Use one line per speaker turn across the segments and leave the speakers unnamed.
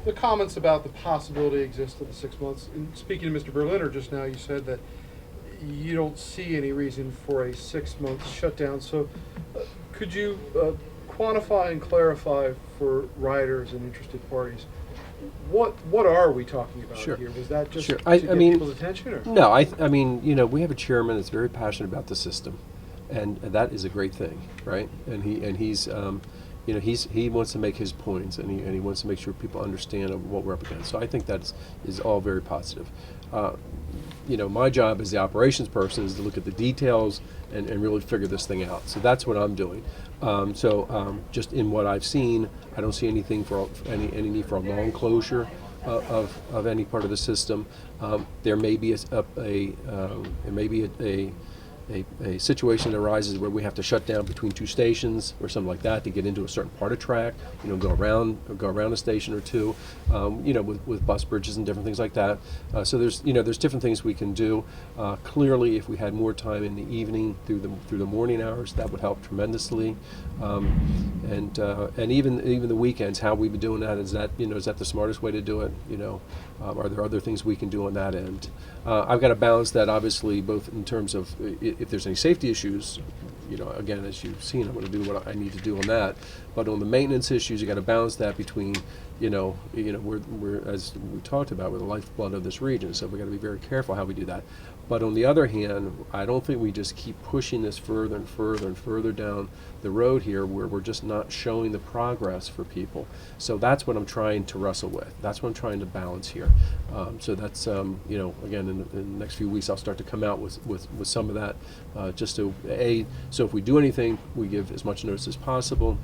the comments about the possibility exists of the 6 months. And speaking to Mr. Berliner just now, you said that you don't see any reason for a 6 month shutdown. So could you quantify and clarify for riders and interested parties, what are we talking about
Sure.
here? Was that just
Sure.
to
I
get
mean,
people's attention? Or?
No, I mean, you know, we have a chairman that's very passionate about the system, and that is a great thing, right? And he's you know, he wants to make his points, and he wants to make sure people understand what we're up against. So I think that is all very positive. You know, my job as the operations person is to look at the details and really figure this thing out. So that's what I'm doing. Just in what I've seen, I don't see anything for any need for a long closure of any part of the system. There may be a situation that arises where we have to shut down between two stations or something like that to get into a certain part of track, you know, go around a station or two, you know, with bus bridges and different things like that. So there's different things we can do. Clearly, if we had more time in the evening through the morning hours, that would help tremendously. And even the weekends, how we've been doing that, is that the smartest way to do it? You know, are there other things we can do on that end? I've got to balance that, obviously, both in terms of if there's any safety issues. You know, again, as you've seen, I'm going to do what I need to do on that. But on the maintenance issues, you got to balance that between, we're as we talked about, we're the lifeblood of this region, so we got to be very careful how we do that. But on the other hand, I don't think we just keep pushing this further and further and further down the road here, where we're just not showing the progress for people. So that's what I'm trying to wrestle with. That's what I'm trying to balance here. So that's, again, in the next few weeks, I'll start to come out with some of that, just to, A, so if we do anything, we give as much notice as possible,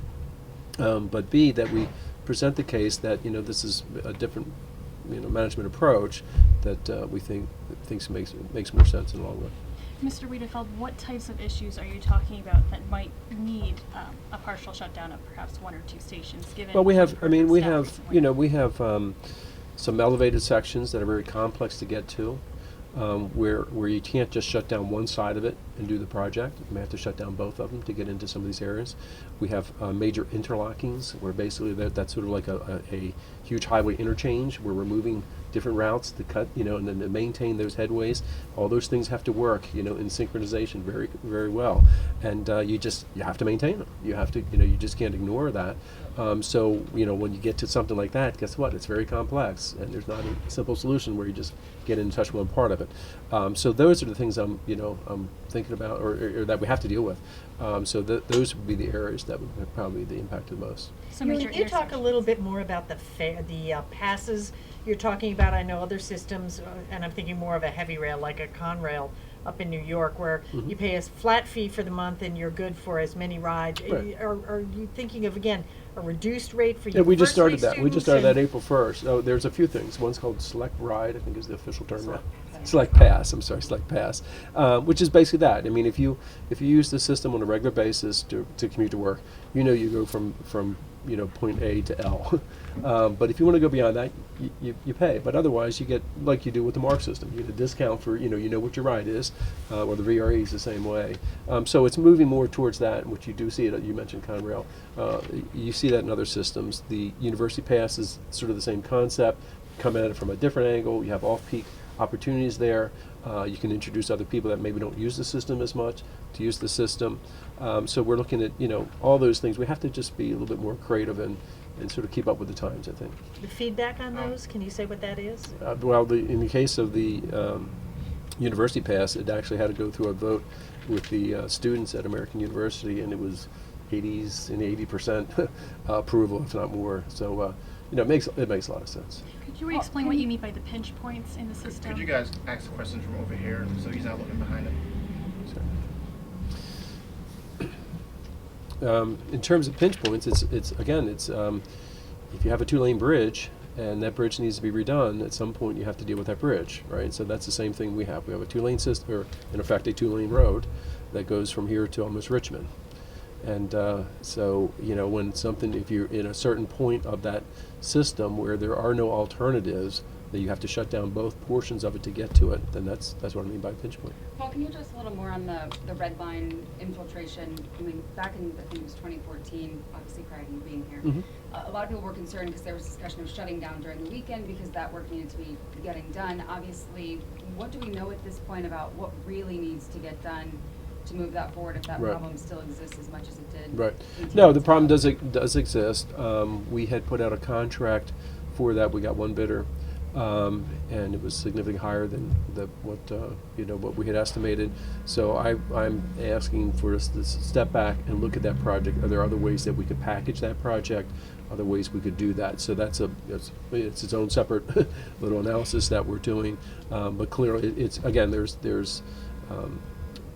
but B, that we present the case that, this is a different management approach that we think makes more sense in the long run.
Mr. Wiedefeld, what types of issues are you talking about that might need a partial shutdown of perhaps one or two stations? Given
Well, we have some elevated sections that are very complex to get to, where you can't just shut down one side of it and do the project. You may have to shut down both of them to get into some of these areas. We have major interlockings, where basically that's sort of like a huge highway interchange where we're moving different routes to cut, and then to maintain those headways. All those things have to work, in synchronization very, very well. And you have to maintain them. You have to, you just can't ignore that. So, when you get to something like that, guess what? It's very complex, and there's not a simple solution where you just get in touch with one part of it. So those are the things I'm thinking about, or that we have to deal with. So those would be the areas that would probably be the impact the most.
So
Can
major
you talk a little bit more about the passes you're talking about? I know other systems, and I'm thinking more of a heavy rail, like a Conrail up in New York, where
Mhm.
you pay a flat fee for the month and you're good for as many rides.
Right.
Are you thinking of, again, a reduced rate for
Yeah, we just started
university
that. We just
students
started that
and-
April 1st. Oh, there's a few things. One's called Select Ride, I think is the official term now. Select Pass, Select Pass, which is basically that. I mean, if you use the system on a regular basis to commute to work, you go from point A to L. But if you want to go beyond that, you pay. But otherwise, you get, like you do with the MARC system, you get a discount for, you know what your ride is, or the VRE is the same way. So it's moving more towards that, which you do see it. You mentioned Conrail. You see that in other systems. The University Pass is sort of the same concept, come at it from a different angle. You have off-peak opportunities there. You can introduce other people that maybe don't use the system as much to use the system. So we're looking at all those things. We have to just be a little bit more creative and sort of keep up with the times, I think.
The feedback on those, can you say what that is?
In the case of the University Pass, it actually had to go through a vote with the students at American University, and it was 80% approval, if not more. So it makes a lot of sense.
Could you explain what you mean by the pinch points in the system?
Could you guys ask the questions from over here so he's not looking behind him?
In terms of pinch points, it's if you have a 2-lane bridge and that bridge needs to be redone, at some point you have to deal with that bridge, right? So that's the same thing we have. We have a 2-lane system, or in effect a 2-lane road that goes from here to almost Richmond. And so when if you're in a certain point of that system where there are no alternatives, that you have to shut down both portions of it to get to it, then that's what I mean by pinch point.
Paul, can you address a little more on the red line infiltration? I mean, back in, I think it was 2014, obviously prior to you being here,
Mhm.
a lot of people were concerned because there was discussion of shutting down during the weekend because that work needed to be getting done. Obviously, what do we know at this point about what really needs to get done to move that forward if that
Right.
problem still exists as much as it did?
Right.
18
No, the
months
problem
ago?
does exist. We had put out a contract for that. We got one bidder, and it was significantly higher than what we had estimated. So I'm asking for us to step back and look at that project. Are there other ways that we could package that project? Other ways we could do that. So it's its own separate little analysis that we're doing. But clearly, it's again there's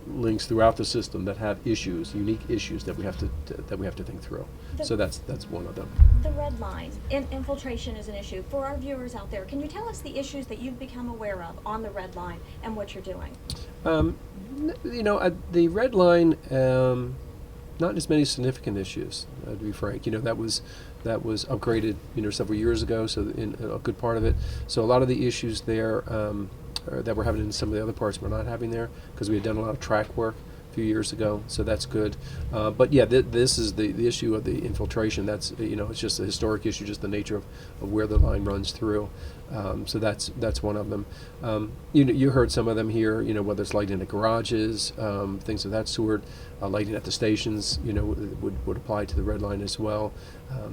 links throughout the system that have issues, unique issues that we have to think through. So that's one of them.
The red line, infiltration is an issue. For our viewers out there, can you tell us the issues that you've become aware of on the red line and what you're doing?
The red line, not as many significant issues, to be frank. That was upgraded, several years ago, so in a good part of it. So a lot of the issues there that we're having in some of the other parts we're not having there because we had done a lot of track work a few years ago, so that's good. But yeah, this is the issue of the infiltration. That's it's just a historic issue, just the nature of where the line runs through. So that's one of them. You heard some of them here. Whether it's lighting at garages, things of that sort, lighting at the stations. Would apply to the red line as well.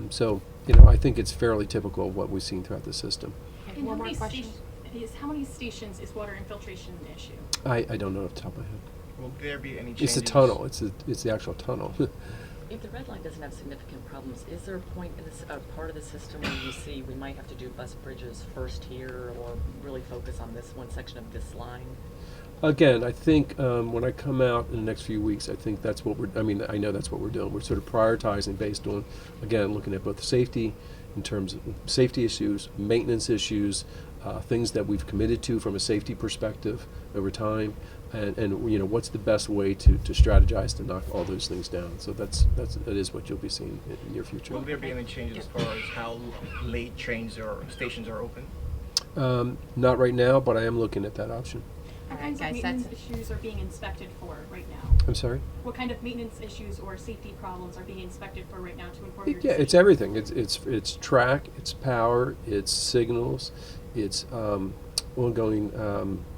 So I think it's fairly typical of what we've seen throughout the system.
And
One more question.
How many stations is water infiltration an issue?
I don't know off the top of my head.
Will there be any
It's
changes?
the tunnel. It's the actual tunnel.
If the red line doesn't have significant problems, is there a point in this part of the system where you see we might have to do bus bridges first here, or really focus on this one section of this line?
Again, I think when I come out in the next few weeks, I think that's what I know that's what we're doing. We're sort of prioritizing based on, again, looking at both safety, in terms of safety issues, maintenance issues, things that we've committed to from a safety perspective over time, and what's the best way to strategize to knock all those things down. So that is what you'll be seeing in the near future.
Will there be any changes as far as how late trains or stations are open?
Not right now, but I am looking at that option.
What kinds of maintenance issues are being inspected for right now?
I'm sorry?
What kind of maintenance issues or safety problems are being inspected for right now to inform your
Yeah,
decision?
it's everything. It's track, it's power, it's signals, it's ongoing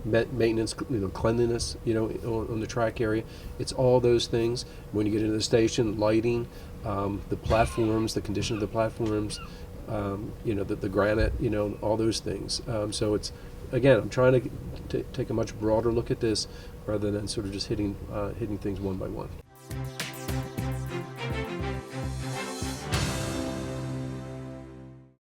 maintenance, cleanliness, on the track area. It's all those things. When you get into the station, lighting, the platforms, the condition of the platforms, the granite, all those things. So it's, again, I'm trying to take a much broader look at this rather than sort of just hitting things one by one.